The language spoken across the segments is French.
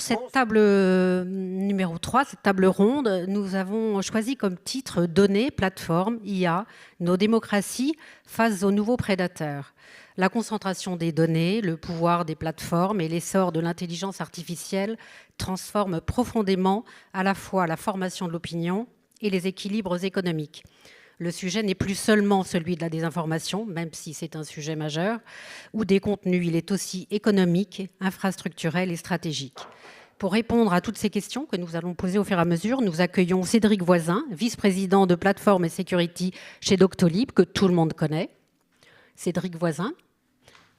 cette table numéro 3, cette table ronde, nous avons choisi comme titre Données, plateformes, IA, nos démocraties face aux nouveaux prédateurs. La concentration des données, le pouvoir des plateformes et l'essor de l'intelligence artificielle transforment profondément à la fois la formation de l'opinion et les équilibres économiques. Le sujet n'est plus seulement celui de la désinformation, même si c'est un sujet majeur, ou des contenus, il est aussi économique, infrastructurel et stratégique. Pour répondre à toutes ces questions que nous allons poser au fur et à mesure, nous accueillons Cédric Voisin, vice-président de plateforme et security chez Doctolib, que tout le monde connaît. Cédric Voisin,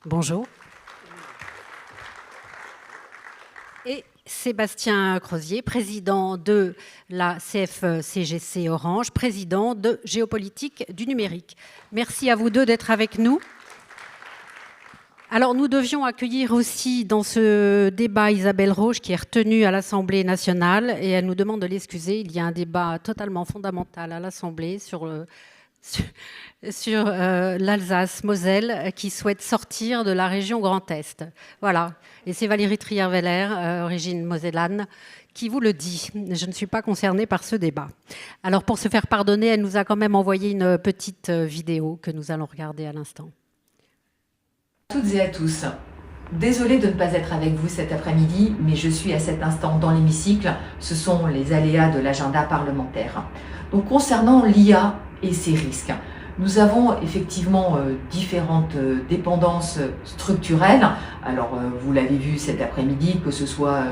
bonjour. Et Sébastien Crozier, président de la CFE-CGC Orange, président de Géopolitique du numérique. Merci à vous deux d'être avec nous. Alors, nous devions accueillir aussi dans ce débat Isabelle Rauch, qui est retenue à l'Assemblée nationale, et elle nous demande de l'excuser. Il y a un débat totalement fondamental à l'Assemblée sur l'Alsace-Moselle qui souhaite sortir de la région Grand Est. Voilà. Et c'est Valérie Trierweiler, origine mosellane, qui vous le dit. Je ne suis pas concernée par ce débat. Alors, pour se faire pardonner, elle nous a quand même envoyé une petite vidéo que nous allons regarder à l'instant. Toutes et à tous. Désolée de ne pas être avec vous cet après-midi, mais je suis à cet instant dans l'hémicycle. Ce sont les aléas de l'agenda parlementaire. Donc, concernant l'IA et ses risques, nous avons effectivement différentes dépendances structurelles. Alors, vous l'avez vu cet après-midi, que ce soit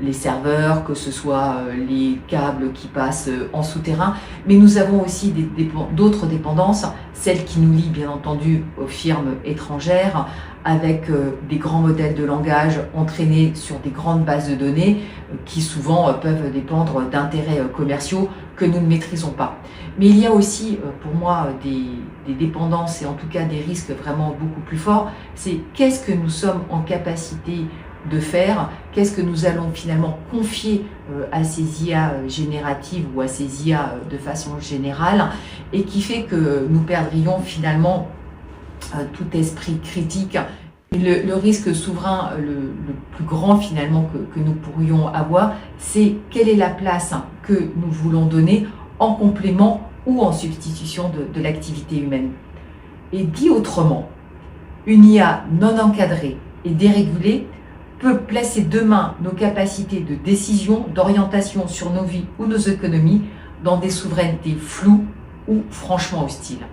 les serveurs, que ce soit les câbles qui passent en souterrain, mais nous avons aussi d'autres dépendances, celles qui nous lient bien entendu aux firmes étrangères, avec des grands modèles de langage entraînés sur des grandes bases de données qui souvent peuvent dépendre d'intérêts commerciaux que nous ne maîtrisons pas. Mais il y a aussi pour moi des dépendances et en tout cas des risques vraiment beaucoup plus forts. C'est qu'est-ce que nous sommes en capacité de faire, qu'est-ce que nous allons finalement confier à ces IA génératives ou à ces IA de façon générale, et qui fait que nous perdrions finalement tout esprit critique. Le risque souverain le plus grand finalement que nous pourrions avoir, c'est quelle est la place que nous voulons donner en complément ou en substitution de l'activité humaine. Et dit autrement, une IA non encadrée et dérégulée peut placer demain nos capacités de décision, d'orientation sur nos vies ou nos économies dans des souverainetés floues ou franchement hostiles.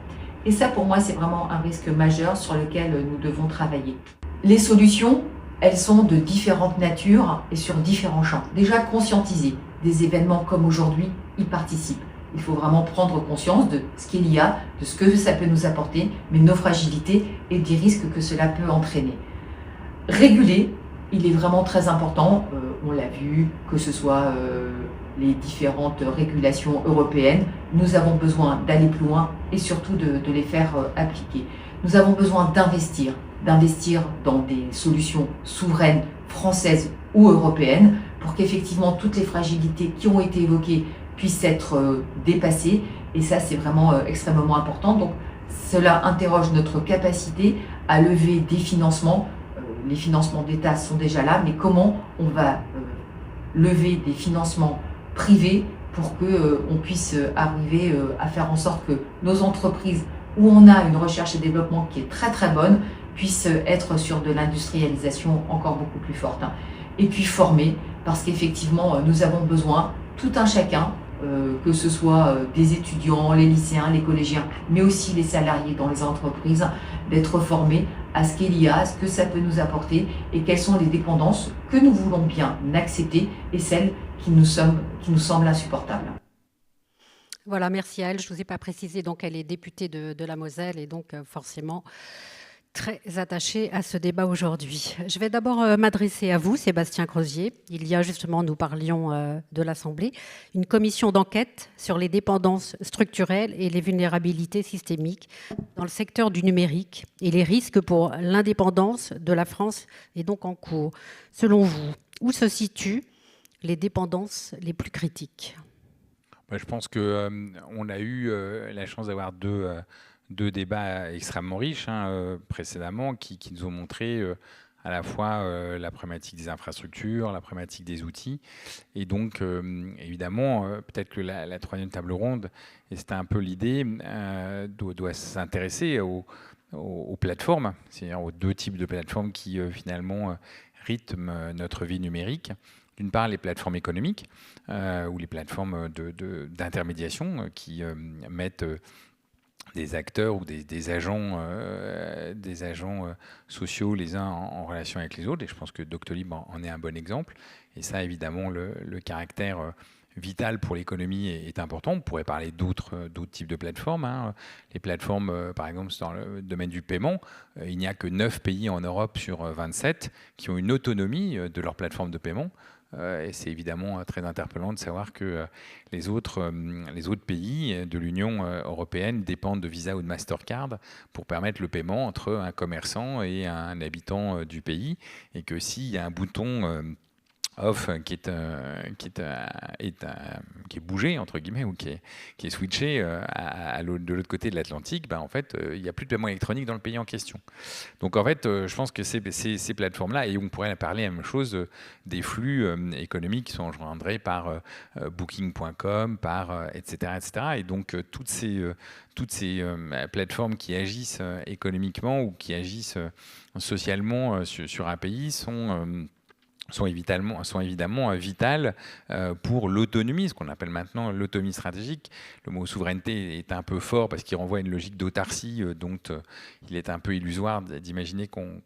Et ça, pour moi, c'est vraiment un risque majeur sur lequel nous devons travailler. Les solutions, elles sont de différentes natures et sur différents champs. Déjà, conscientiser des événements comme aujourd'hui y participent. Il faut vraiment prendre conscience de ce qu'il y a, de ce que ça peut nous apporter, mais de nos fragilités et des risques que cela peut entraîner. Réguler, il est vraiment très important, on l'a vu, que ce soit les différentes régulations européennes, nous avons besoin d'aller plus loin et surtout de les faire appliquer. Nous avons besoin d'investir dans des solutions souveraines, françaises ou européennes, pour qu'effectivement toutes les fragilités qui ont été évoquées puissent être dépassées. Et ça, c'est vraiment extrêmement important. Donc, cela interroge notre capacité à lever des financements. Les financements d'État sont déjà là, mais comment on va lever des financements privés pour qu'on puisse arriver à faire en sorte que nos entreprises, où on a une recherche et développement qui est très très bonne, puissent être sur de l'industrialisation encore beaucoup plus forte. Et puis former, parce qu'effectivement, nous avons besoin, tout un chacun, que ce soit des étudiants, les lycéens, les collégiens, mais aussi les salariés dans les entreprises, d'être formés à ce qu'il y a, à ce que ça peut nous apporter et quelles sont les dépendances que nous voulons bien accepter et celles qui nous semblent insupportables. Voilà, merci à elle. Je ne vous ai pas précisé, donc elle est députée de la Moselle et donc forcément très attachée à ce débat aujourd'hui. Je vais d'abord m'adresser à vous, Sébastien Crozier. Il y a justement, nous parlions de l'Assemblée, une commission d'enquête sur les dépendances structurelles et les vulnérabilités systémiques dans le secteur du numérique et les risques pour l'indépendance de la France est donc en cours. Selon vous, où se situent les dépendances les plus critiques ? Je pense qu'on a eu la chance d'avoir deux débats extrêmement riches précédemment qui nous ont montré à la fois la problématique des infrastructures, la problématique des outils. Et donc, évidemment, peut-être que la troisième table ronde, et c'était un peu l'idée, doit s'intéresser aux plateformes, c'est-à-dire aux deux types de plateformes qui, finalement, rythment notre vie numérique. D'une part, les plateformes économiques ou les plateformes d'intermédiation qui mettent des acteurs ou des agents sociaux les uns en relation avec les autres. Et je pense que Doctolib en est un bon exemple. Et ça, évidemment, le caractère vital pour l'économie est important. On pourrait parler d'autres types de plateformes, hein. Les plateformes, par exemple, dans le domaine du paiement, il n'y a que 9 pays en Europe sur 27 qui ont une autonomie de leur plateforme de paiement. Et c'est évidemment très interpellant de savoir que les autres pays de l'Union européenne dépendent de Visa ou de Mastercard pour permettre le paiement entre un commerçant et un habitant du pays. Et que s'il y a un bouton off qui est bougé entre guillemets ou qui est switché de l'autre côté de l'Atlantique, en fait il n'y a plus de paiement électronique dans le pays en question. Donc en fait je pense que ces plateformes là, et on pourrait parler la même chose des flux économiques qui sont engendrés par Booking.com, par etc. Et donc toutes ces plateformes qui agissent économiquement ou qui agissent socialement sur un pays sont évidemment vitales pour l'autonomie, ce qu'on appelle maintenant l'autonomie stratégique. Le mot souveraineté est un peu fort parce qu'il renvoie à une logique d'autarcie dont il est un peu illusoire d'imaginer qu'on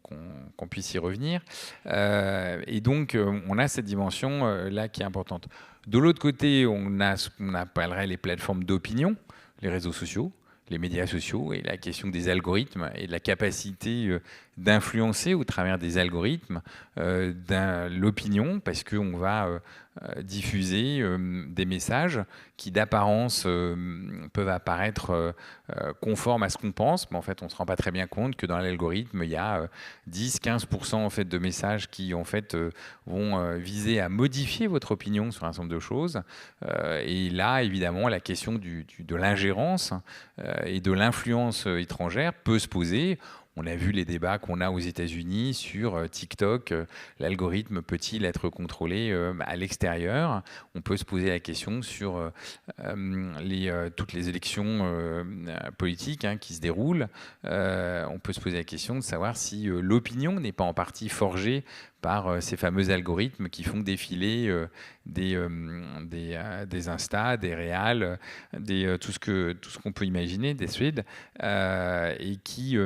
puisse y revenir. Et donc, on a cette dimension-là qui est importante. De l'autre côté, on a ce qu'on appellerait les plateformes d'opinion, les réseaux sociaux, les médias sociaux et la question des algorithmes et de la capacité d'influencer au travers des algorithmes l'opinion, parce qu'on va diffuser des messages qui d'apparence peuvent apparaître conformes à ce qu'on pense, mais en fait on ne se rend pas très bien compte que dans l'algorithme il y a 10-15% en fait, de messages qui en fait vont viser à modifier votre opinion sur un certain nombre de choses. Et là évidemment la question de l'ingérence et de l'influence étrangère peut se poser. On a vu les débats qu'on a aux États-Unis sur TikTok. L'algorithme peut-il être contrôlé à l'extérieur? On peut se poser la question sur toutes les élections politiques qui se déroulent. On peut se poser la question de savoir si l'opinion n'est pas en partie forgée par ces fameux algorithmes qui font défiler des Insta, des Real, tout ce qu'on peut imaginer, des threads, et qui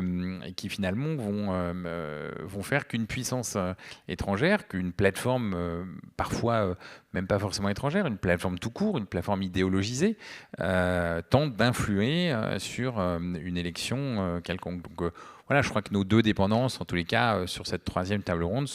finalement vont faire qu'une puissance étrangère, qu'une plateforme parfois même pas forcément étrangère, une plateforme tout court, une plateforme idéologisée, tente d'influer sur une élection quelconque. Donc, voilà, je crois que nos deux dépendances, en tous les cas, sur cette troisième table ronde,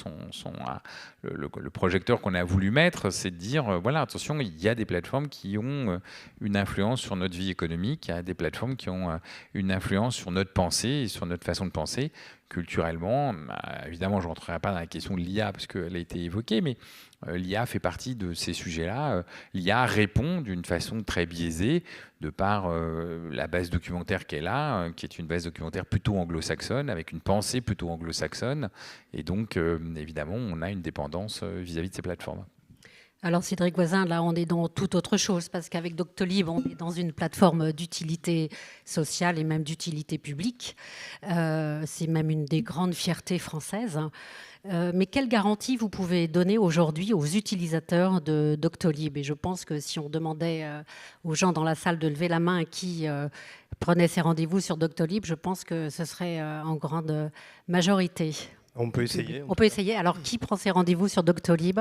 le projecteur qu'on a voulu mettre, c'est de dire, voilà, attention, il y a des plateformes qui ont une influence sur notre vie économique, il y a des plateformes qui ont une influence sur notre pensée et sur notre façon de penser culturellement. Évidemment, je ne rentrerai pas dans la question de l'IA parce qu'elle a été évoquée, mais l'IA fait partie de ces sujets-là. L'IA répond d'une façon très biaisée de par la base documentaire qu'elle a, qui est une base documentaire plutôt anglo-saxonne, avec une pensée plutôt anglo-saxonne. Et donc, évidemment, on a une dépendance vis-à-vis de ces plateformes. Alors Cédric Voisin, là on est dans toute autre chose parce qu'avec Doctolib on est dans une plateforme d'utilité sociale et même d'utilité publique. C'est même une des grandes fiertés françaises. Mais quelle garantie vous pouvez donner aujourd'hui aux utilisateurs de Doctolib? Et je pense que si on demandait aux gens dans la salle de lever la main qui prenaient ses rendez-vous sur Doctolib, je pense que ce serait en grande majorité. On peut essayer. On peut essayer. Alors qui prend ses rendez-vous sur Doctolib?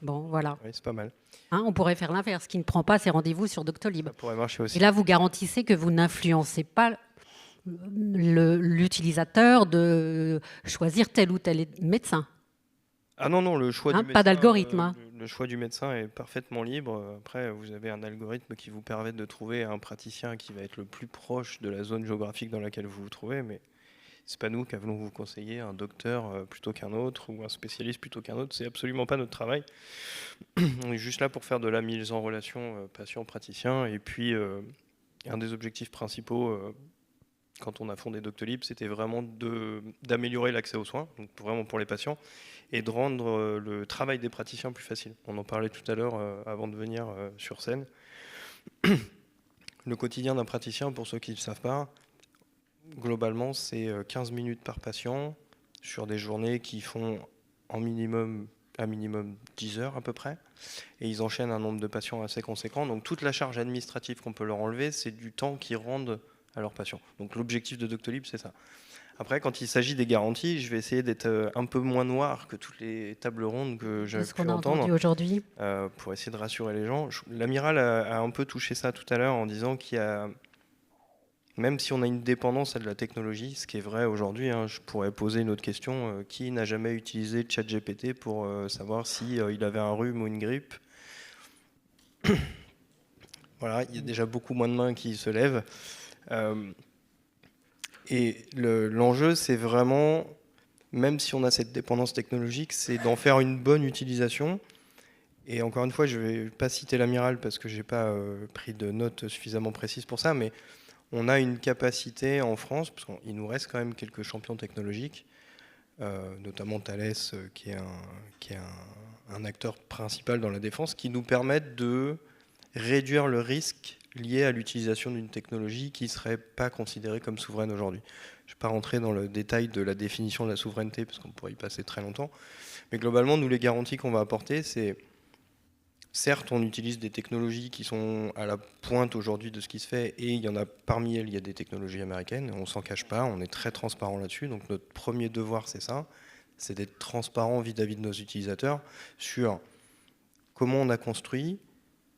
Bon, voilà. Oui, c'est pas mal. On pourrait faire l'inverse, qui ne prend pas ses rendez-vous sur Doctolib. Ça pourrait marcher aussi. Et là, vous garantissez que vous n'influencez pas l'utilisateur de choisir tel ou tel médecin. Ah non, le choix du médecin. Pas d'algorithme. Le choix du médecin est parfaitement libre. Après, vous avez un algorithme qui vous permet de trouver un praticien qui va être le plus proche de la zone géographique dans laquelle vous vous trouvez, mais c'est pas nous qui allons vous conseiller un docteur plutôt qu'un autre ou un spécialiste plutôt qu'un autre. C'est absolument pas notre travail. On est juste là pour faire de la mise en relation patient-praticien. Et puis, un des objectifs principaux quand on a fondé Doctolib, c'était vraiment d'améliorer l'accès aux soins, donc vraiment pour les patients, et de rendre le travail des praticiens plus facile. On en parlait tout à l'heure avant de venir sur scène. Le quotidien d'un praticien, pour ceux qui ne le savent pas, globalement, c'est 15 minutes par patient sur des journées qui font un minimum 10 heures à peu près. Et ils enchaînent un nombre de patients assez conséquent. Donc toute la charge administrative qu'on peut leur enlever, c'est du temps qu'ils rendent à leurs patients. Donc l'objectif de Doctolib, c'est ça. Après, quand il s'agit des garanties, je vais essayer d'être un peu moins noir que toutes les tables rondes que j'ai pu entendre aujourd'hui. Pour essayer de rassurer les gens. L'amiral a un peu touché ça tout à l'heure en disant qu'il y a, même si on a une dépendance à de la technologie, ce qui est vrai aujourd'hui, hein, je pourrais poser une autre question. Qui n'a jamais utilisé ChatGPT pour savoir s'il avait un rhume ou une grippe? Voilà, il y a déjà beaucoup moins de mains qui se lèvent. Et l'enjeu, c'est vraiment, même si on a cette dépendance technologique, c'est d'en faire une bonne utilisation. Et encore une fois, je ne vais pas citer l'amiral parce que je n'ai pas pris de notes suffisamment précises pour ça, mais on a une capacité en France, parce qu'il nous reste quand même quelques champions technologiques, notamment Thales, qui est un acteur principal dans la défense, qui nous permettent de réduire le risque lié à l'utilisation d'une technologie qui ne serait pas considérée comme souveraine aujourd'hui. Je ne vais pas rentrer dans le détail de la définition de la souveraineté, parce qu'on pourrait y passer très longtemps. Mais globalement, nous, les garanties qu'on va apporter, c'est, certes, on utilise des technologies qui sont à la pointe aujourd'hui de ce qui se fait, et il y en a, parmi elles, il y a des technologies américaines, on ne s'en cache pas, on est très transparent là-dessus. Donc notre premier devoir, c'est ça, c'est d'être transparent vis-à-vis de nos utilisateurs sur comment on a construit,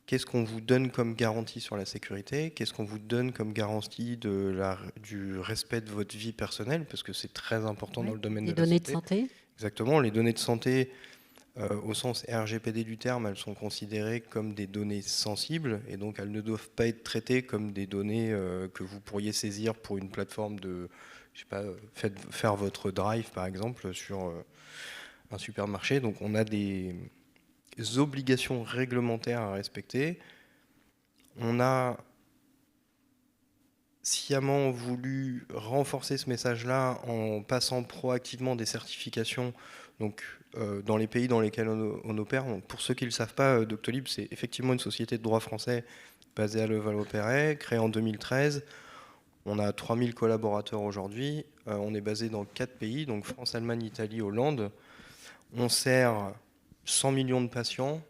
qu'est-ce qu'on vous donne comme garantie sur la sécurité, qu'est-ce qu'on vous donne comme garantie du respect de votre vie personnelle, parce que c'est très important dans le domaine de la santé. Les données de santé. Exactement, les données de santé, au sens RGPD du terme, elles sont considérées comme des données sensibles, et donc elles ne doivent pas être traitées comme des données que vous pourriez saisir pour une plateforme de, je sais pas, faire votre drive par exemple sur un supermarché. Donc on a des obligations réglementaires à respecter. On a sciemment voulu renforcer ce message-là en passant proactivement des certifications donc, dans les pays dans lesquels on opère. Donc, pour ceux qui ne le savent pas, Doctolib, c'est effectivement une société de droit français basée à Levallois-Perret, créée en 2013. On a 3000 collaborateurs aujourd'hui. On est basé dans 4 pays, donc France, Allemagne, Italie, Hollande. On sert 100 millions de patients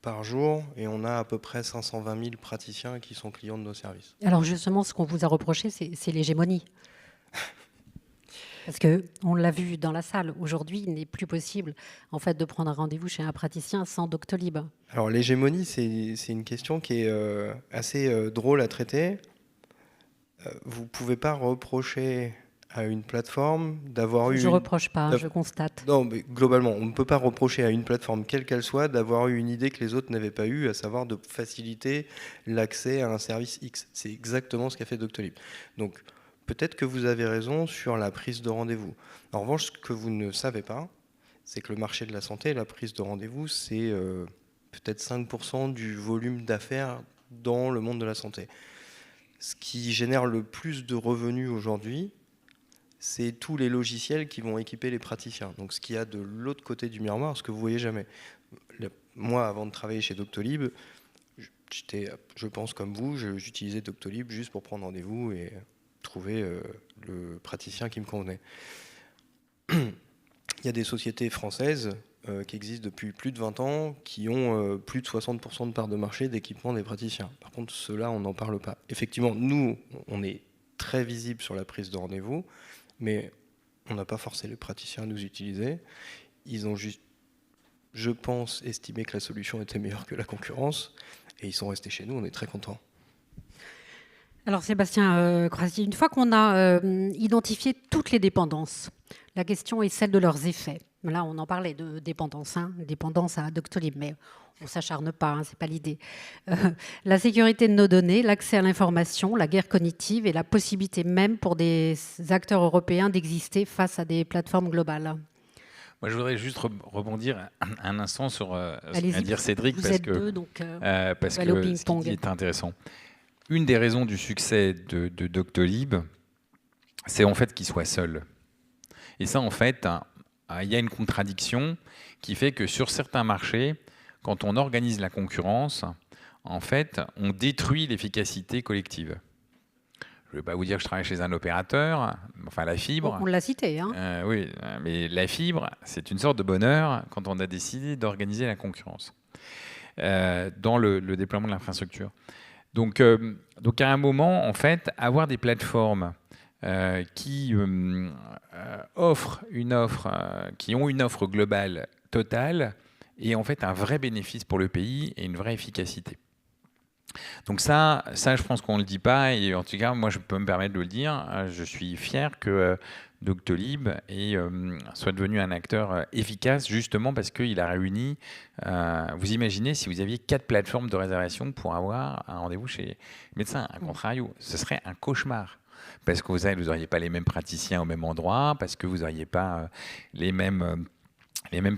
par jour et on a à peu près 520 000 praticiens qui sont clients de nos services. Alors justement, ce qu'on vous a reproché, c'est l'hégémonie. Parce qu'on l'a vu dans la salle, aujourd'hui, il n'est plus possible en fait, de prendre un rendez-vous chez un praticien sans Doctolib. Alors l'hégémonie, c'est une question qui est assez drôle à traiter. Vous ne pouvez pas reprocher à une plateforme d'avoir eu... Je ne reproche pas, je constate. Non, mais globalement, on ne peut pas reprocher à une plateforme, quelle qu'elle soit, d'avoir eu une idée que les autres n'avaient pas eue, à savoir de faciliter l'accès à un service X. C'est exactement ce qu'a fait Doctolib. Donc, peut-être que vous avez raison sur la prise de rendez-vous. En revanche, ce que vous ne savez pas, c'est que le marché de la santé, la prise de rendez-vous, c'est peut-être 5% du volume d'affaires dans le monde de la santé. Ce qui génère le plus de revenus aujourd'hui, c'est tous les logiciels qui vont équiper les praticiens. Donc ce qu'il y a de l'autre côté du miroir, ce que vous voyez jamais. Moi, avant de travailler chez Doctolib, je pense comme vous, j'utilisais Doctolib juste pour prendre rendez-vous et trouver le praticien qui me convenait. Il y a des sociétés françaises qui existent depuis plus de 20 ans, qui ont plus de 60% de part de marché d'équipement des praticiens. Par contre, ceux-là, on n'en parle pas. Effectivement, nous, on est très visible sur la prise de rendez-vous, mais on n'a pas forcé les praticiens à nous utiliser. Ils ont juste, je pense, estimé que la solution était meilleure que la concurrence, et ils sont restés chez nous, on est très contents. Alors Sébastien Croisier, une fois qu'on a identifié toutes les dépendances, la question est celle de leurs effets. Là, on en parlait de dépendance, dépendance à Doctolib, mais on ne s'acharne pas, ce n'est pas l'idée. La sécurité de nos données, l'accès à l'information, la guerre cognitive et la possibilité même pour des acteurs européens d'exister face à des plateformes globales. Moi, je voudrais juste rebondir un instant sur ce qu'a dit Cédric, parce que ce qui est intéressant. Une des raisons du succès de Doctolib, c'est en fait qu'il soit seul. Et ça, en fait, il y a une contradiction qui fait que sur certains marchés, quand on organise la concurrence, en fait, on détruit l'efficacité collective. Je ne vais pas vous dire que je travaille chez un opérateur, enfin la fibre. On l'a cité. Hein. Oui, mais la fibre, c'est une sorte de bonheur quand on a décidé d'organiser la concurrence dans le déploiement de l'infrastructure. Donc à un moment, en fait, avoir des plateformes qui offrent une offre, qui ont une offre globale totale, et en fait un vrai bénéfice pour le pays et une vraie efficacité. Donc ça, je pense qu'on ne le dit pas, et en tout cas, moi, je peux me permettre de le dire. Je suis fier que Doctolib soit devenu un acteur efficace, justement parce qu'il a réuni, vous imaginez, si vous aviez 4 plateformes de réservation pour avoir un rendez-vous chez le médecin, un contrario, ce serait un cauchemar. Parce que vous n'auriez pas les mêmes praticiens au même endroit, parce que vous n'auriez pas les mêmes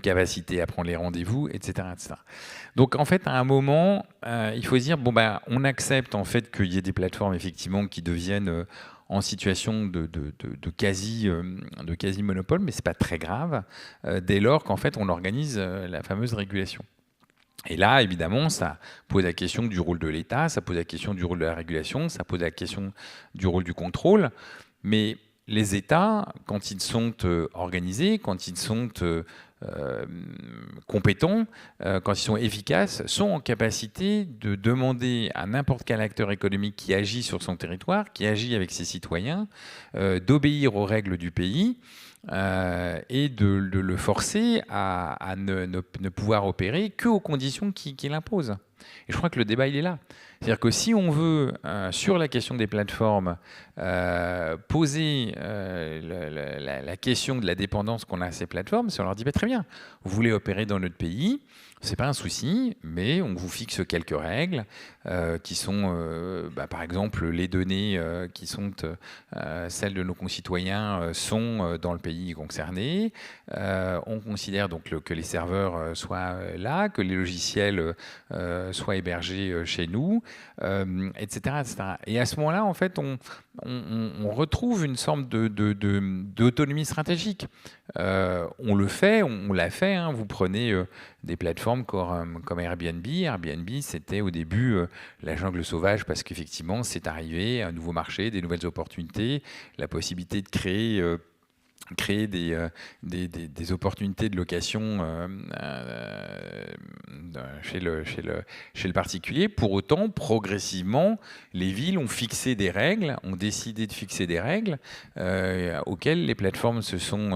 capacités à prendre les rendez-vous, etc., etc. Donc en fait, à un moment, il faut se dire, on accepte en fait qu'il y ait des plateformes effectivement qui deviennent en situation de quasi monopole, mais c'est pas très grave dès lors qu'en fait on organise la fameuse régulation. Et là, évidemment, ça pose la question du rôle de l'État, ça pose la question du rôle de la régulation, ça pose la question du rôle du contrôle. Mais les États, quand ils sont organisés, quand ils sont compétents, quand ils sont efficaces, sont en capacité de demander à n'importe quel acteur économique qui agit sur son territoire, qui agit avec ses citoyens, d'obéir aux règles du pays et de le forcer à ne pouvoir opérer qu'aux conditions qu'il impose. Et je crois que le débat, il est là. C'est-à-dire que si on veut, sur la question des plateformes, poser la question de la dépendance qu'on a à ces plateformes, c'est on leur dit très bien, vous voulez opérer dans notre pays, c'est pas un souci, mais on vous fixe quelques règles qui sont, par exemple, les données qui sont celles de nos concitoyens sont dans le pays concerné. On considère donc que les serveurs soient là, que les logiciels soient hébergés chez nous, etc., etc. Et à ce moment-là, en fait, on retrouve une sorte d'autonomie stratégique. On le fait, on l'a fait. Hein. Vous prenez des plateformes comme Airbnb. Airbnb, c'était au début la jungle sauvage parce qu'effectivement, c'est arrivé, un nouveau marché, des nouvelles opportunités, la possibilité de créer des opportunités de location chez le particulier. Pour autant, progressivement, les villes ont fixé des règles, ont décidé de fixer des règles auxquelles les plateformes se sont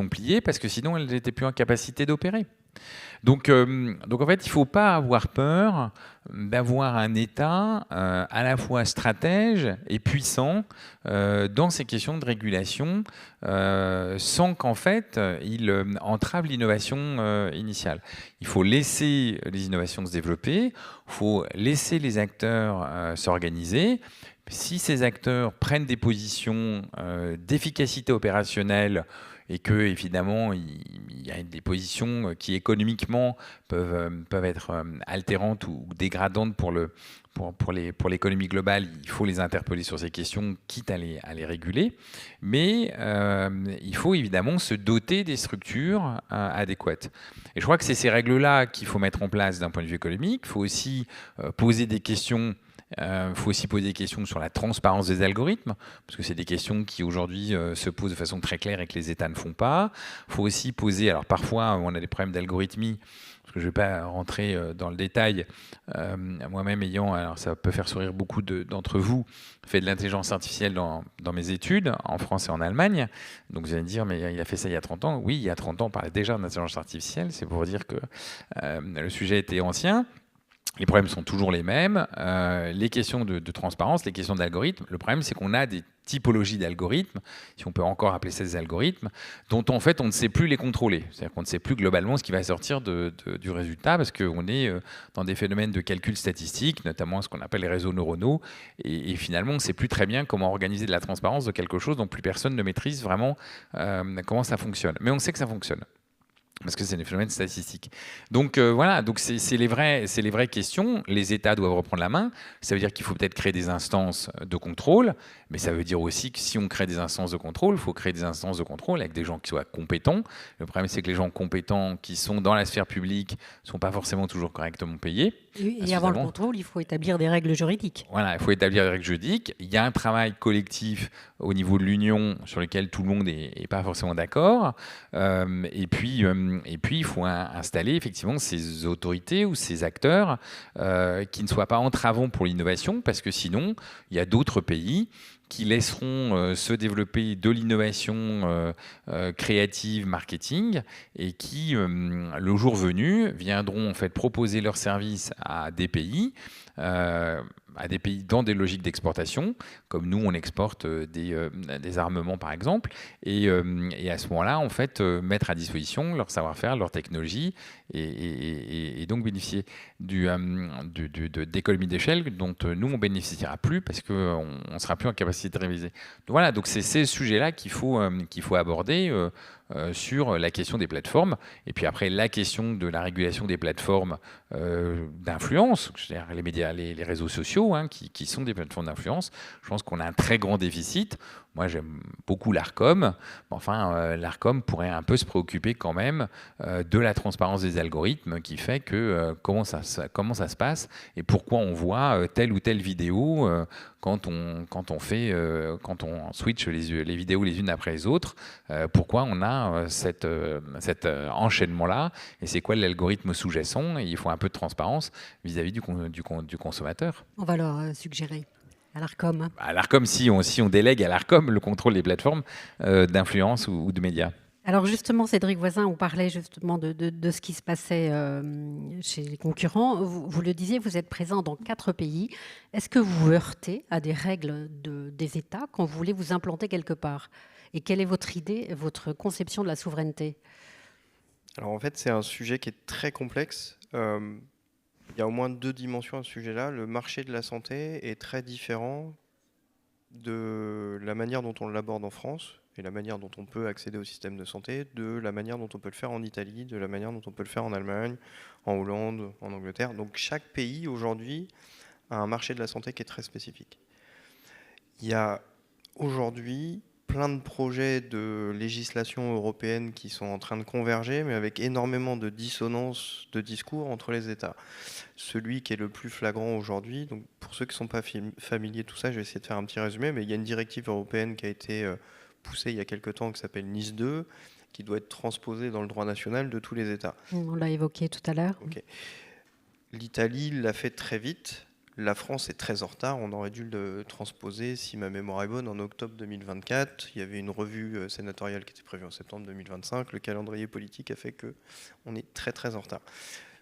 pliées parce que sinon elles n'étaient plus en capacité d'opérer. Donc en fait, il ne faut pas avoir peur d'avoir un État à la fois stratège et puissant dans ces questions de régulation sans qu'en fait, il entrave l'innovation initiale. Il faut laisser les innovations se développer, il faut laisser les acteurs s'organiser. Si ces acteurs prennent des positions d'efficacité opérationnelle et que évidemment il y a des positions qui économiquement peuvent être altérantes ou dégradantes pour l'économie globale, il faut les interpeller sur ces questions, quitte à les réguler. Mais il faut évidemment se doter des structures adéquates. Et je crois que c'est ces règles-là qu'il faut mettre en place d'un point de vue économique. Il faut aussi poser des questions. Faut aussi poser des questions sur la transparence des algorithmes, parce que c'est des questions qui aujourd'hui se posent de façon très claire et que les États ne font pas. Il faut aussi poser, alors parfois on a des problèmes d'algorithmie, parce que je ne vais pas rentrer dans le détail, moi-même ayant, alors ça peut faire sourire beaucoup d'entre vous, fait de l'intelligence artificielle dans mes études, en France et en Allemagne. Donc vous allez me dire, mais il a fait ça il y a 30 ans. Oui, il y a 30 ans, on parlait déjà d'intelligence artificielle, c'est pour dire que le sujet était ancien. Les problèmes sont toujours les mêmes. Les questions de transparence, les questions d'algorithmes, le problème c'est qu'on a des typologies d'algorithmes, si on peut encore appeler ça des algorithmes, dont en fait on ne sait plus les contrôler. C'est-à-dire qu'on ne sait plus globalement ce qui va sortir du résultat parce qu'on est dans des phénomènes de calcul statistique, notamment ce qu'on appelle les réseaux neuronaux, et finalement on ne sait plus très bien comment organiser de la transparence de quelque chose dont plus personne ne maîtrise vraiment comment ça fonctionne. Mais on sait que ça fonctionne. Parce que c'est des phénomènes statistiques. Donc voilà, donc c'est les vraies questions. Les États doivent reprendre la main. Ça veut dire qu'il faut peut-être créer des instances de contrôle, mais ça veut dire aussi que si on crée des instances de contrôle, il faut créer des instances de contrôle avec des gens qui soient compétents. Le problème, c'est que les gens compétents qui sont dans la sphère publique ne sont pas forcément toujours correctement payés. Et avant le contrôle, il faut établir des règles juridiques. Voilà, il faut établir des règles juridiques. Il y a un travail collectif au niveau de l'Union sur lequel tout le monde n'est pas forcément d'accord. Et puis, il faut installer effectivement ces autorités ou ces acteurs qui ne soient pas entravants pour l'innovation, parce que sinon, il y a d'autres pays qui laisseront se développer de l'innovation créative, marketing, et qui, le jour venu, viendront en fait proposer leurs services à des pays dans des logiques d'exportation, comme nous on exporte des armements par exemple, et à ce moment-là en fait mettre à disposition leur savoir-faire, leur technologie, et donc bénéficier d'économies d'échelle dont nous on bénéficiera plus parce qu'on ne sera plus en capacité de réviser. Donc voilà, donc c'est ces sujets-là qu'il faut aborder sur la question des plateformes, et puis après la question de la régulation des plateformes d'influence, c'est-à-dire les médias, les réseaux sociaux, qui sont des plateformes d'influence. Je pense qu'on a un très grand déficit. Moi, j'aime beaucoup l'Arcom. Enfin, l'Arcom pourrait un peu se préoccuper quand même de la transparence des algorithmes, qui fait que comment ça se passe et pourquoi on voit telle ou telle vidéo quand on switch les vidéos les unes après les autres. Pourquoi on a cet enchaînement-là, et c'est quoi l'algorithme sous-jacent, et il faut un peu de transparence vis-à-vis du consommateur. On va leur suggérer à l'Arcom. À l'Arcom, si on délègue à l'Arcom le contrôle des plateformes d'influence ou de médias. Alors justement, Cédric Voisin, on parlait justement de ce qui se passait chez les concurrents. Vous le disiez, vous êtes présent dans 4 pays. Est-ce que vous vous heurtez à des règles des États quand vous voulez vous implanter quelque part? Et quelle est votre idée, votre conception de la souveraineté? Alors en fait, c'est un sujet qui est très complexe. Il y a au moins 2 dimensions à ce sujet-là. Le marché de la santé est très différent de la manière dont on l'aborde en France et la manière dont on peut accéder au système de santé, de la manière dont on peut le faire en Italie, de la manière dont on peut le faire en Allemagne, en Hollande, en Angleterre. Donc chaque pays aujourd'hui a un marché de la santé qui est très spécifique. Il y a aujourd'hui plein de projets de législation européenne qui sont en train de converger, mais avec énormément de dissonance de discours entre les États. Celui qui est le plus flagrant aujourd'hui, donc pour ceux qui ne sont pas familiers de tout ça, je vais essayer de faire un petit résumé, mais il y a une directive européenne qui a été poussée il y a quelques temps, qui s'appelle Nice 2, qui doit être transposée dans le droit national de tous les États. On l'a évoqué tout à l'heure. Okay. L'Italie l'a fait très vite. La France est très en retard, on aurait dû le transposer, si ma mémoire est bonne, en octobre 2024. Il y avait une revue sénatoriale qui était prévue en septembre 2025. Le calendrier politique a fait qu'on est très très en retard.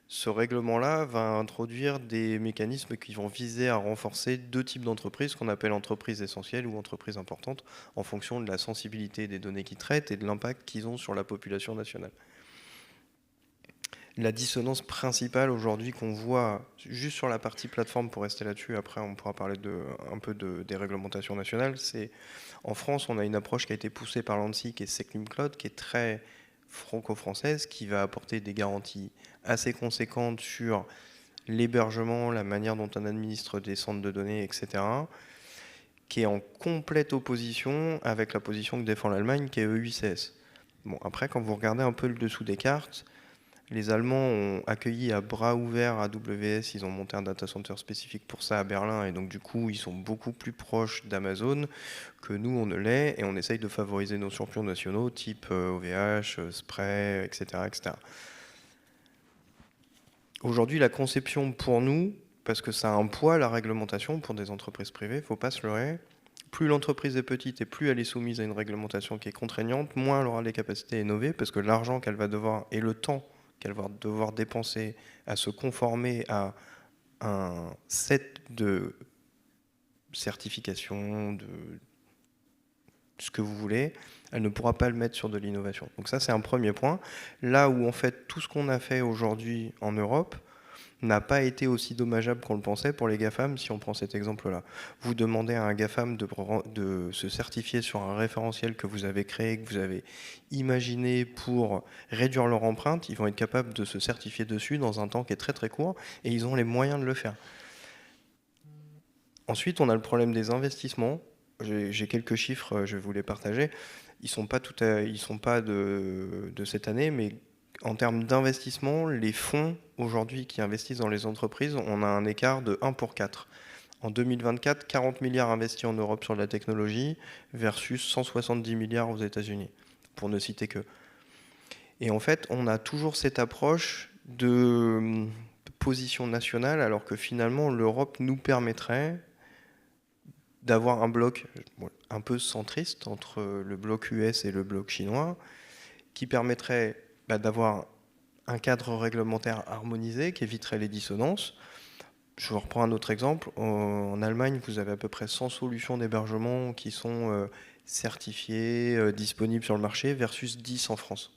Ce règlement-là va introduire des mécanismes qui vont viser à renforcer 2 types d'entreprises qu'on appelle entreprises essentielles ou entreprises importantes en fonction de la sensibilité des données qu'ils traitent et de l'impact qu'ils ont sur la population nationale. La dissonance principale aujourd'hui qu'on voit, juste sur la partie plateforme, pour rester là-dessus, après on pourra parler un peu des réglementations nationales, c'est en France on a une approche qui a été poussée par l'ANSSI, qui est SecNumCloud, qui est très franco-française, qui va apporter des garanties assez conséquentes sur l'hébergement, la manière dont on administre des centres de données, etc., qui est en complète opposition avec la position que défend l'Allemagne, qui est E8CS. Bon, après, quand vous regardez un peu le dessous des cartes, les Allemands ont accueilli à bras ouverts AWS, ils ont monté un data center spécifique pour ça à Berlin, et donc du coup ils sont beaucoup plus proches d'Amazon que nous on ne l'est, et on essaye de favoriser nos champions nationaux type OVH, Spray, etc., etc. Aujourd'hui la conception pour nous, parce que ça a un poids la réglementation pour des entreprises privées, il ne faut pas se leurrer, plus l'entreprise est petite et plus elle est soumise à une réglementation qui est contraignante, moins elle aura les capacités à innover, parce que l'argent qu'elle va devoir et le temps qu'elle va devoir dépenser à se conformer à un set de certifications, de ce que vous voulez, elle ne pourra pas le mettre sur de l'innovation. Donc ça, c'est un premier point. Là où, en fait, tout ce qu'on a fait aujourd'hui en Europe, n'a pas été aussi dommageable qu'on le pensait pour les GAFAM, si on prend cet exemple-là. Vous demandez à un GAFAM de se certifier sur un référentiel que vous avez créé, que vous avez imaginé pour réduire leur empreinte, ils vont être capables de se certifier dessus dans un temps qui est très très court, et ils ont les moyens de le faire. Ensuite, on a le problème des investissements. J'ai quelques chiffres, je vais vous les partager. Ils sont pas de cette année, mais en termes d'investissement, les fonds aujourd'hui qui investissent dans les entreprises, on a un écart de 1 pour 4. En 2024, 40 milliards investis en Europe sur la technologie versus 170 milliards aux États-Unis, pour ne citer que. Et en fait, on a toujours cette approche de position nationale, alors que finalement, l'Europe nous permettrait d'avoir un bloc un peu centriste entre le bloc US et le bloc chinois, qui permettrait d'avoir un cadre réglementaire harmonisé qui éviterait les dissonances. Je vous reprends un autre exemple. En Allemagne, vous avez à peu près 100 solutions d'hébergement qui sont certifiées, disponibles sur le marché, versus 10 en France.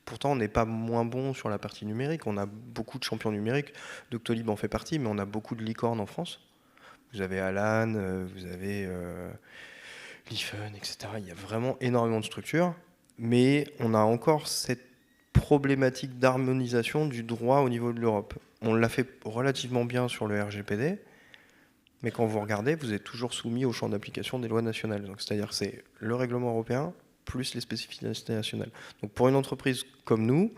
Pourtant, on n'est pas moins bon sur la partie numérique. On a beaucoup de champions numériques. Doctolib en fait partie, mais on a beaucoup de licornes en France. Vous avez Alan, vous avez Lifen, etc. Il y a vraiment énormément de structures. Mais on a encore cette problématique d'harmonisation du droit au niveau de l'Europe. On l'a fait relativement bien sur le RGPD, mais quand vous regardez, vous êtes toujours soumis au champ d'application des lois nationales. Donc, c'est-à-dire que c'est le règlement européen plus les spécificités nationales. Donc pour une entreprise comme nous,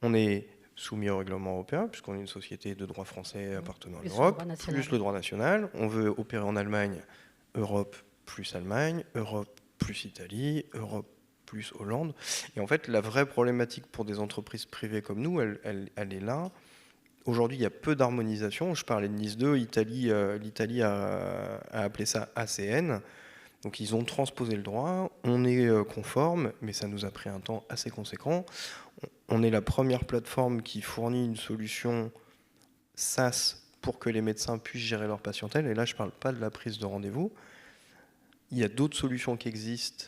on est soumis au règlement européen, puisqu'on est une société de droit français appartenant à l'Europe, plus le droit national. On veut opérer en Allemagne, Europe plus Allemagne, Europe plus Italie, Europe plus Hollande. Et en fait, la vraie problématique pour des entreprises privées comme nous, elle est là. Aujourd'hui, il y a peu d'harmonisation. Je parlais de Nice 2, l'Italie a appelé ça ACN. Donc ils ont transposé le droit, on est conforme, mais ça nous a pris un temps assez conséquent. On est la première plateforme qui fournit une solution SaaS pour que les médecins puissent gérer leur patientèle. Et là, je ne parle pas de la prise de rendez-vous. Il y a d'autres solutions qui existent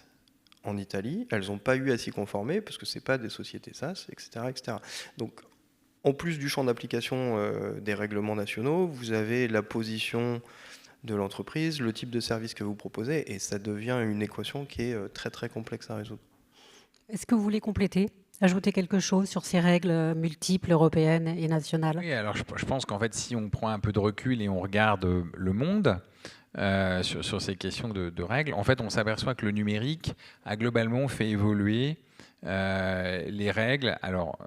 en Italie. Elles n'ont pas eu à s'y conformer parce que ce n'est pas des sociétés SaaS, etc., etc. Donc, en plus du champ d'application des règlements nationaux, vous avez la position de l'entreprise, le type de service que vous proposez, et ça devient une équation qui est très très complexe à résoudre. Est-ce que vous voulez compléter, ajouter quelque chose sur ces règles multiples, européennes et nationales? Oui, alors je pense qu'en fait, si on prend un peu de recul et on regarde le monde sur ces questions de règles, en fait, on s'aperçoit que le numérique a globalement fait évoluer les règles. Alors,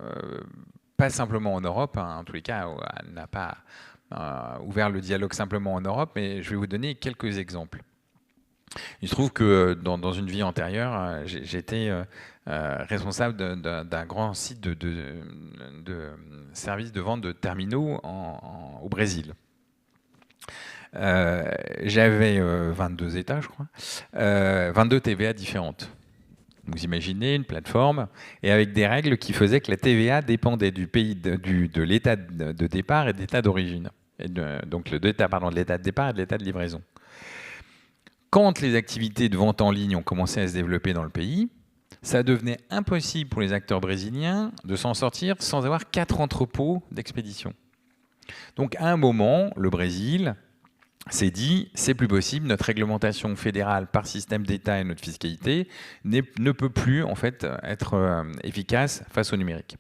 pas simplement en Europe, hein, en tous les cas, elle n'a pas ouvert le dialogue simplement en Europe, mais je vais vous donner quelques exemples. Il se trouve que dans une vie antérieure, j'étais responsable d'un grand site de service de vente de terminaux au Brésil. J'avais 22 États, je crois, 22 TVA différentes. Vous imaginez une plateforme et avec des règles qui faisaient que la TVA dépendait du pays de l'état de départ et de l'état d'origine. Donc de l'état de départ et de l'état de livraison. Quand les activités de vente en ligne ont commencé à se développer dans le pays, ça devenait impossible pour les acteurs brésiliens de s'en sortir sans avoir 4 entrepôts d'expédition. Donc à un moment, le Brésil s'est dit, c'est plus possible, notre réglementation fédérale par système d'État et notre fiscalité ne peut plus en fait être efficace face au numérique.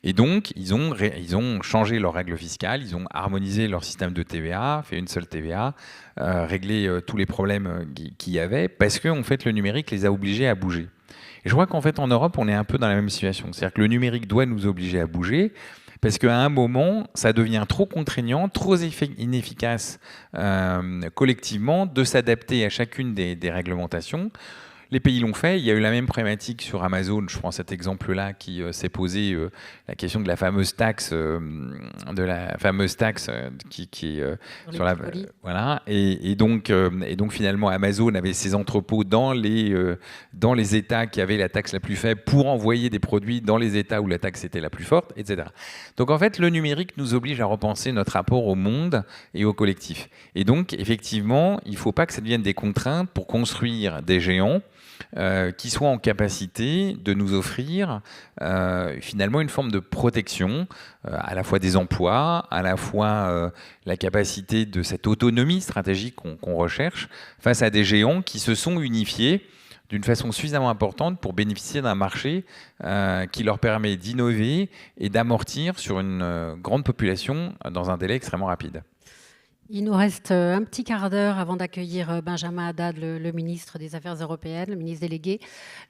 Et donc, ils ont changé leurs règles fiscales, ils ont harmonisé leur système de TVA, fait une seule TVA, réglé tous les problèmes qu'il y avait, parce que en fait, le numérique les a obligés à bouger. Et je crois qu'en fait, en Europe, on est un peu dans la même situation. C'est-à-dire que le numérique doit nous obliger à bouger, parce qu'à un moment, ça devient trop contraignant, trop inefficace collectivement de s'adapter à chacune des réglementations. Les pays l'ont fait. Il y a eu la même problématique sur Amazon. Je prends cet exemple-là qui s'est posé la question de la fameuse taxe, qui est sur la voilà. Et donc finalement Amazon avait ses entrepôts dans les États qui avaient la taxe la plus faible pour envoyer des produits dans les États où la taxe était la plus forte, etc. Donc en fait, le numérique nous oblige à repenser notre rapport au monde et au collectif. Et donc effectivement, il ne faut pas que ça devienne des contraintes pour construire des géants. qui soient en capacité de nous offrir finalement une forme de protection, à la fois des emplois, à la fois la capacité de cette autonomie stratégique qu'on recherche face à des géants qui se sont unifiés d'une façon suffisamment importante pour bénéficier d'un marché qui leur permet d'innover et d'amortir sur une grande population dans un délai extrêmement rapide. Il nous reste un petit quart d'heure avant d'accueillir Benjamin Haddad, le ministre des Affaires européennes, le ministre délégué.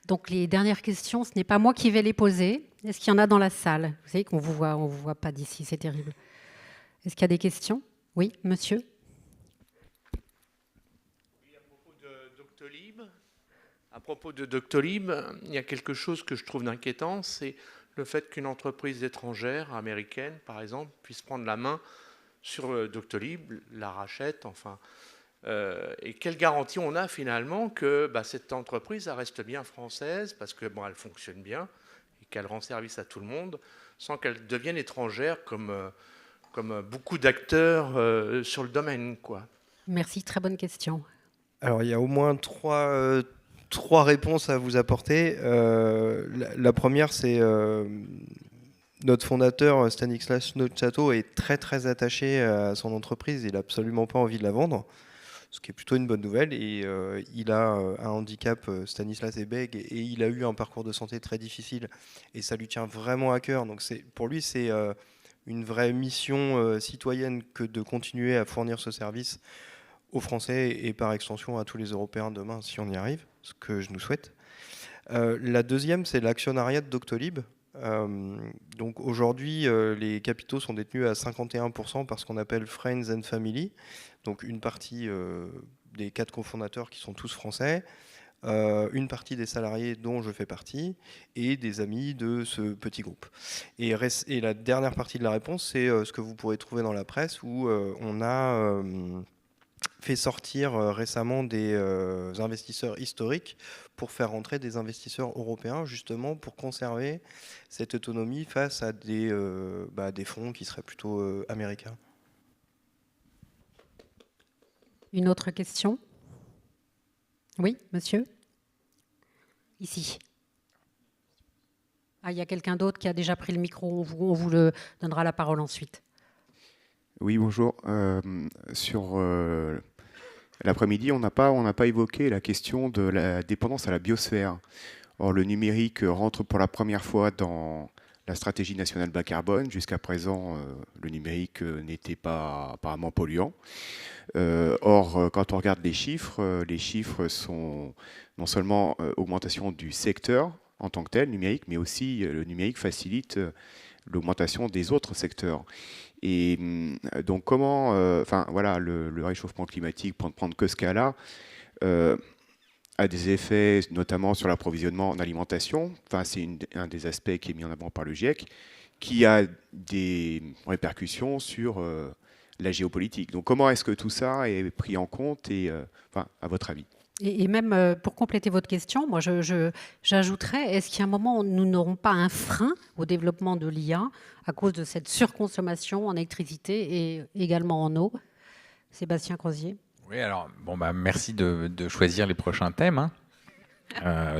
Donc les dernières questions, ce n'est pas moi qui vais les poser. Est-ce qu'il y en a dans la salle? Vous savez qu'on on vous voit pas d'ici, c'est terrible. Est-ce qu'il y a des questions? Oui, monsieur. À propos de Doctolib, il y a quelque chose que je trouve inquiétant, c'est le fait qu'une entreprise étrangère, américaine par exemple, puisse prendre la main sur Doctolib, la rachète, enfin. Et quelle garantie on a finalement que cette entreprise elle reste bien française, parce que elle fonctionne bien et qu'elle rend service à tout le monde, sans qu'elle devienne étrangère comme beaucoup d'acteurs sur le domaine, quoi. Merci, très bonne question. Alors il y a au moins trois réponses à vous apporter. La première, c'est notre fondateur Stanislas Notchato est très très attaché à son entreprise. Il n'a absolument pas envie de la vendre, ce qui est plutôt une bonne nouvelle. Et il a un handicap, Stanislas est bègue, et il a eu un parcours de santé très difficile. Et ça lui tient vraiment à cœur. Donc pour lui, c'est une vraie mission citoyenne que de continuer à fournir ce service aux Français et par extension à tous les Européens demain, si on y arrive, ce que je nous souhaite. La deuxième, c'est l'actionnariat de Doctolib. Donc aujourd'hui, les capitaux sont détenus à 51% par ce qu'on appelle Friends and Family, donc une partie des 4 cofondateurs qui sont tous français, une partie des salariés dont je fais partie, et des amis de ce petit groupe. Et la dernière partie de la réponse, c'est ce que vous pourrez trouver dans la presse, où on a fait sortir récemment des investisseurs historiques pour faire rentrer des investisseurs européens, justement pour conserver cette autonomie face à des fonds qui seraient plutôt américains. Une autre question? Oui, monsieur? Ici. Ah, il y a quelqu'un d'autre qui a déjà pris le micro, on vous le donnera la parole ensuite. Oui, bonjour. Sur l'après-midi, on n'a pas évoqué la question de la dépendance à la biosphère. Or, le numérique rentre pour la première fois dans la stratégie nationale bas carbone. Jusqu'à présent, le numérique n'était pas apparemment polluant. Or, quand on regarde les chiffres sont non seulement augmentation du secteur en tant que tel, numérique, mais aussi le numérique facilite l'augmentation des autres secteurs. Et donc comment, le réchauffement climatique, pour ne prendre que ce cas-là, a des effets notamment sur l'approvisionnement en alimentation. Enfin, c'est un des aspects qui est mis en avant par le GIEC, qui a des répercussions sur la géopolitique. Donc comment est-ce que tout ça est pris en compte et, à votre avis? Et même pour compléter votre question, moi j'ajouterais, est-ce qu'il y a un moment où nous n'aurons pas un frein au développement de l'IA à cause de cette surconsommation en électricité et également en eau? Sébastien Crozier. Oui, alors, merci de choisir les prochains thèmes, hein.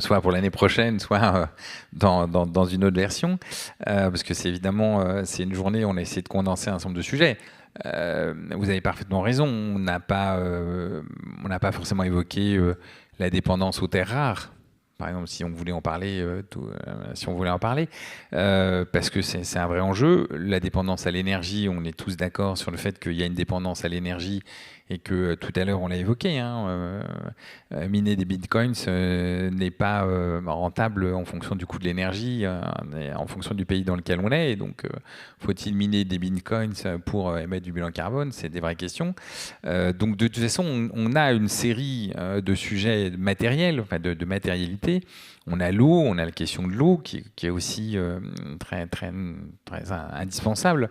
Soit pour l'année prochaine, soit dans une autre version, parce que c'est évidemment, c'est une journée où on a essayé de condenser un certain nombre de sujets. Vous avez parfaitement raison, on n'a pas forcément évoqué la dépendance aux terres rares, par exemple, si on voulait en parler, parce que c'est un vrai enjeu. La dépendance à l'énergie, on est tous d'accord sur le fait qu'il y a une dépendance à l'énergie et que tout à l'heure on l'a évoqué, miner des bitcoins n'est pas rentable en fonction du coût de l'énergie, en fonction du pays dans lequel on est. Et donc, faut-il miner des bitcoins pour émettre du bilan carbone? C'est des vraies questions. Donc, de toute façon, on a une série de sujets matériels, de matérialité. On a l'eau, on a la question de l'eau qui est aussi très indispensable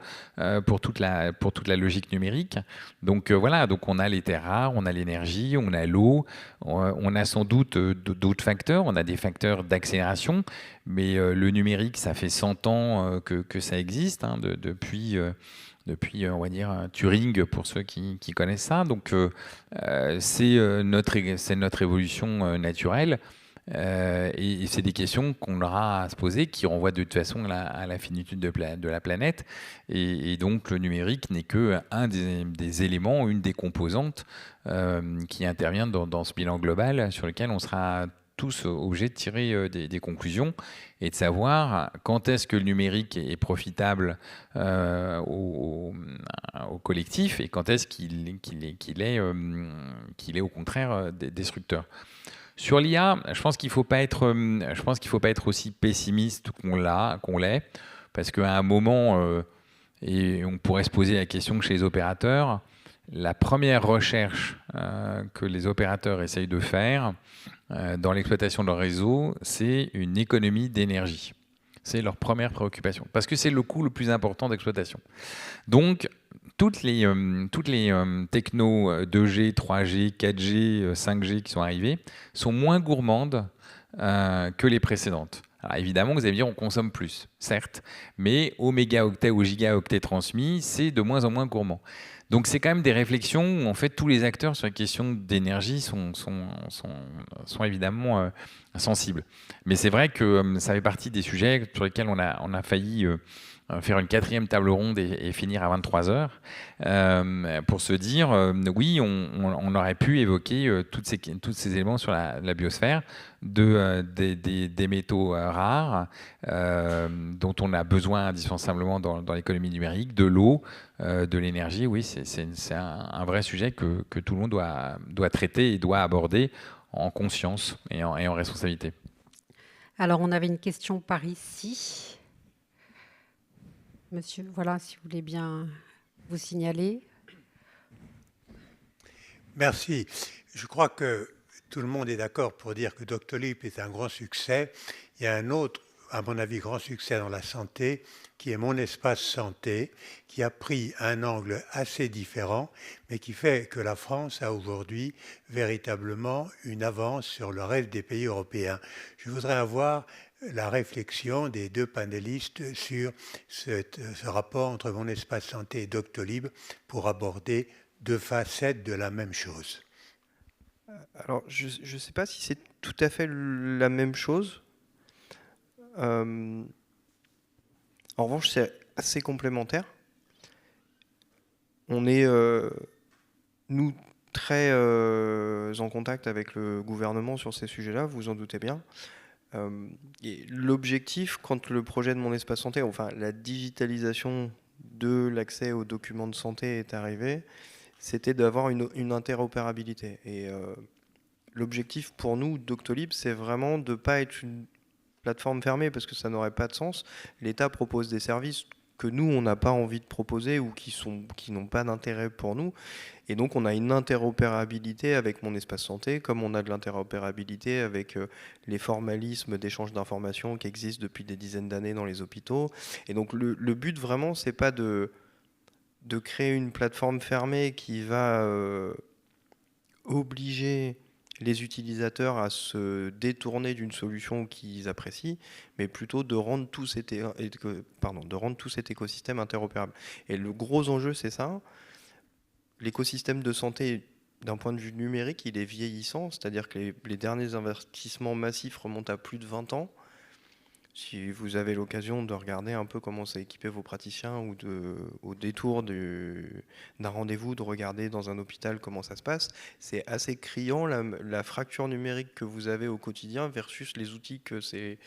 pour toute la logique numérique. Donc voilà, donc on a les terres rares, on a l'énergie, on a l'eau, on a sans doute d'autres facteurs, on a des facteurs d'accélération, mais le numérique, ça fait 100 ans que ça existe, depuis, on va dire, Turing, pour ceux qui connaissent ça. Donc c'est notre évolution naturelle. Et c'est des questions qu'on aura à se poser, qui renvoient de toute façon à la finitude de la planète. Et donc le numérique n'est qu'un des éléments, une des composantes qui intervient dans ce bilan global sur lequel on sera tous obligés de tirer des conclusions et de savoir quand est-ce que le numérique est profitable au collectif et quand est-ce qu'il est au contraire destructeur. Sur l'IA, je pense qu'il ne faut pas être aussi pessimiste qu'on l'est, parce qu'à un moment, et on pourrait se poser la question que chez les opérateurs, la première recherche que les opérateurs essayent de faire dans l'exploitation de leur réseau, c'est une économie d'énergie. C'est leur première préoccupation, parce que c'est le coût le plus important d'exploitation. Donc, toutes les technos 2G, 3G, 4G, 5G qui sont arrivées sont moins gourmandes que les précédentes. Alors évidemment, vous allez me dire, on consomme plus, certes, mais au mégaoctet, au gigaoctet transmis, c'est de moins en moins gourmand. Donc c'est quand même des réflexions où en fait tous les acteurs sur la question d'énergie sont évidemment sensibles. Mais c'est vrai que ça fait partie des sujets sur lesquels on a failli faire une 4e table ronde et finir à 23h pour se dire oui, on aurait pu évoquer tous ces éléments sur la biosphère, des métaux rares dont on a besoin indispensablement dans l'économie numérique, de l'eau, de l'énergie. Oui, c'est un vrai sujet que tout le monde doit traiter et doit aborder en conscience et en responsabilité. Alors, on avait une question par ici. Monsieur, voilà, si vous voulez bien vous signaler. Merci. Je crois que tout le monde est d'accord pour dire que Doctolib est un grand succès. Il y a un autre, à mon avis, grand succès dans la santé, qui est Mon Espace Santé, qui a pris un angle assez différent, mais qui fait que la France a aujourd'hui véritablement une avance sur le reste des pays européens. Je voudrais avoir la réflexion des deux panélistes sur ce rapport entre Mon Espace Santé et Doctolib pour aborder deux facettes de la même chose. Alors, je ne sais pas si c'est tout à fait la même chose. En revanche, c'est assez complémentaire. On est, nous, très en contact avec le gouvernement sur ces sujets-là, vous en doutez bien. Et l'objectif, quand le projet de Mon Espace Santé, enfin la digitalisation de l'accès aux documents de santé est arrivé, c'était d'avoir une interopérabilité. Et l'objectif pour nous, Doctolib, c'est vraiment de ne pas être une plateforme fermée, parce que ça n'aurait pas de sens. L'État propose des services que nous, on n'a pas envie de proposer ou qui n'ont pas d'intérêt pour nous. Et donc, on a une interopérabilité avec Mon Espace Santé, comme on a de l'interopérabilité avec les formalismes d'échange d'informations qui existent depuis des dizaines d'années dans les hôpitaux. Et donc, le but, vraiment, c'est pas de créer une plateforme fermée qui va obliger les utilisateurs à se détourner d'une solution qu'ils apprécient, mais plutôt de rendre tout cet écosystème interopérable. Et le gros enjeu, c'est ça. L'écosystème de santé, d'un point de vue numérique, il est vieillissant, c'est-à-dire que les derniers investissements massifs remontent à plus de 20 ans. Si vous avez l'occasion de regarder un peu comment ça équipé vos praticiens ou au détour d'un rendez-vous, de regarder dans un hôpital comment ça se passe, c'est assez criant la fracture numérique que vous avez au quotidien versus les outils que ces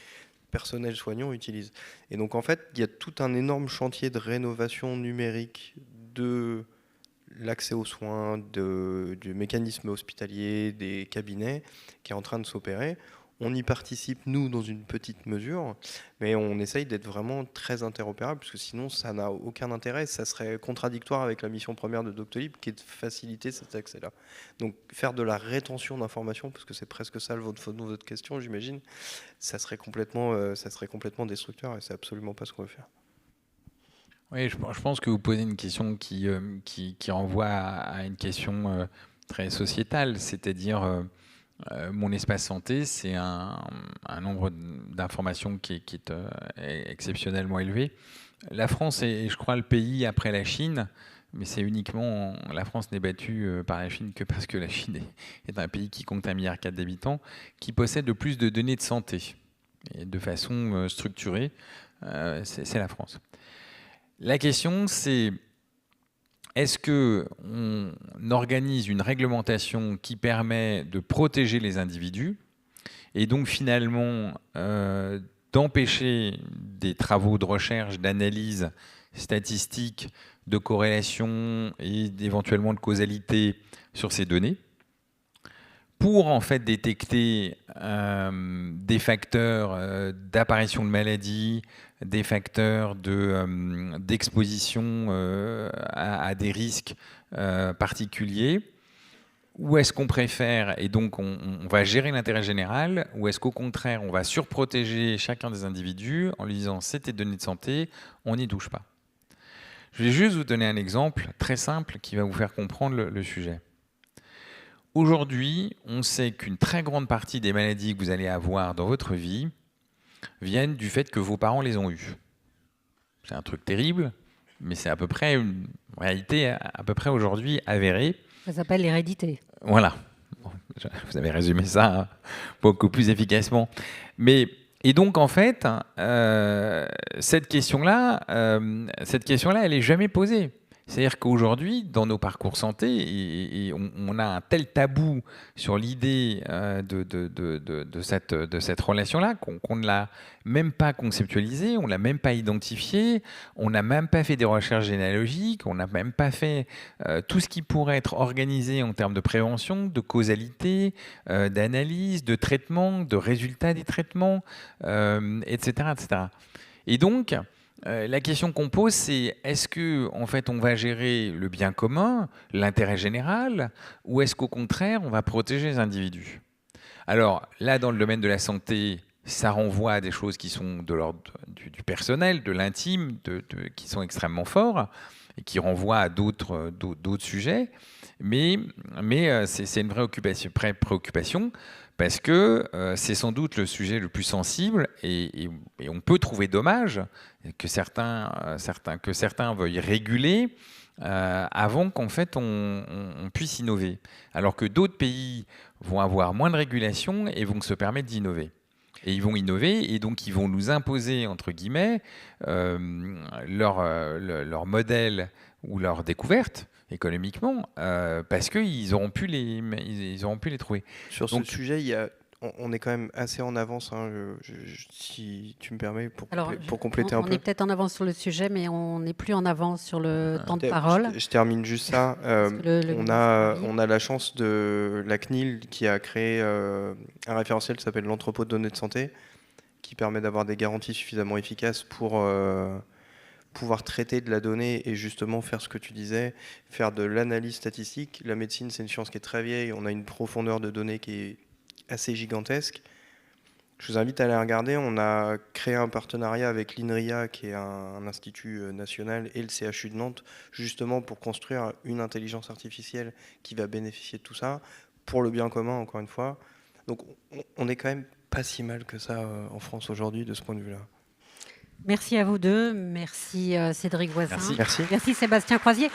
personnels soignants utilisent. Et donc en fait, il y a tout un énorme chantier de rénovation numérique de l'accès aux soins, du mécanisme hospitalier, des cabinets qui est en train de s'opérer. On y participe, nous, dans une petite mesure, mais on essaye d'être vraiment très interopérable, parce que sinon, ça n'a aucun intérêt. Ça serait contradictoire avec la mission première de Doctolib, qui est de faciliter cet accès-là. Donc, faire de la rétention d'informations, parce que c'est presque ça le fond de votre question, j'imagine, ça serait complètement destructeur, et c'est absolument pas ce qu'on veut faire. Oui, je pense que vous posez une question qui renvoie à une question très sociétale, c'est-à-dire... Mon Espace Santé, c'est un nombre d'informations qui est exceptionnellement élevé. La France est, je crois, le pays après la Chine mais c'est uniquement, la France n'est battue par la Chine que parce que la Chine est un pays qui compte 1,4 milliard d'habitants, qui possède le plus de données de santé, et de façon structurée, c'est la France. La question, c'est est-ce qu'on organise une réglementation qui permet de protéger les individus et donc finalement d'empêcher des travaux de recherche, d'analyse statistique, de corrélation et éventuellement de causalité sur ces données, pour en fait détecter des facteurs d'apparition de maladies, des facteurs d'exposition à des risques particuliers. Ou est-ce qu'on préfère, et donc on va gérer l'intérêt général, ou est-ce qu'au contraire on va surprotéger chacun des individus en lui disant c'est tes données de santé, on n'y touche pas. Je vais juste vous donner un exemple très simple qui va vous faire comprendre le sujet. Aujourd'hui, on sait qu'une très grande partie des maladies que vous allez avoir dans votre vie viennent du fait que vos parents les ont eues. C'est un truc terrible, mais c'est à peu près une réalité à peu près aujourd'hui avérée. Ça s'appelle l'hérédité. Voilà. Bon, vous avez résumé ça beaucoup plus efficacement. Et donc, en fait, cette question-là, elle n'est jamais posée. C'est-à-dire qu'aujourd'hui, dans nos parcours santé, on a un tel tabou sur l'idée de cette relation-là qu'on ne l'a même pas conceptualisée, on ne l'a même pas identifiée, on n'a même pas fait des recherches généalogiques, on n'a même pas fait tout ce qui pourrait être organisé en termes de prévention, de causalité, d'analyse, de traitement, de résultats des traitements, etc., etc. Et donc, la question qu'on pose, c'est est-ce que en fait, on va gérer le bien commun, l'intérêt général, ou est-ce qu'au contraire, on va protéger les individus? Alors là, dans le domaine de la santé, ça renvoie à des choses qui sont de l'ordre du personnel, de l'intime, qui sont extrêmement forts et qui renvoient à d'autres sujets. Mais c'est une vraie préoccupation parce que c'est sans doute le sujet le plus sensible et on peut trouver dommage que certains veuillent réguler avant qu'en fait on puisse innover. Alors que d'autres pays vont avoir moins de régulation et vont se permettre d'innover. Et ils vont innover et donc ils vont nous imposer, entre guillemets, leur modèle ou leur découverte économiquement parce qu'ils auront pu les trouver. Sur ce sujet, on est quand même assez en avance, hein, si tu me permets, pour compléter un peu. On est peut-être en avance sur le sujet, mais on n'est plus en avance sur le temps de parole. Je termine juste ça. On a la chance de la CNIL qui a créé un référentiel qui s'appelle l'entrepôt de données de santé, qui permet d'avoir des garanties suffisamment efficaces pour pouvoir traiter de la donnée et justement faire ce que tu disais, faire de l'analyse statistique. La médecine, c'est une science qui est très vieille, on a une profondeur de données qui est assez gigantesque. Je vous invite à aller regarder. On a créé un partenariat avec l'INRIA, qui est un institut national, et le CHU de Nantes, justement pour construire une intelligence artificielle qui va bénéficier de tout ça, pour le bien commun, encore une fois. Donc on est quand même pas si mal que ça en France aujourd'hui, de ce point de vue-là. Merci à vous deux. Merci Cédric Voisin. Merci. Merci Sébastien Croisier.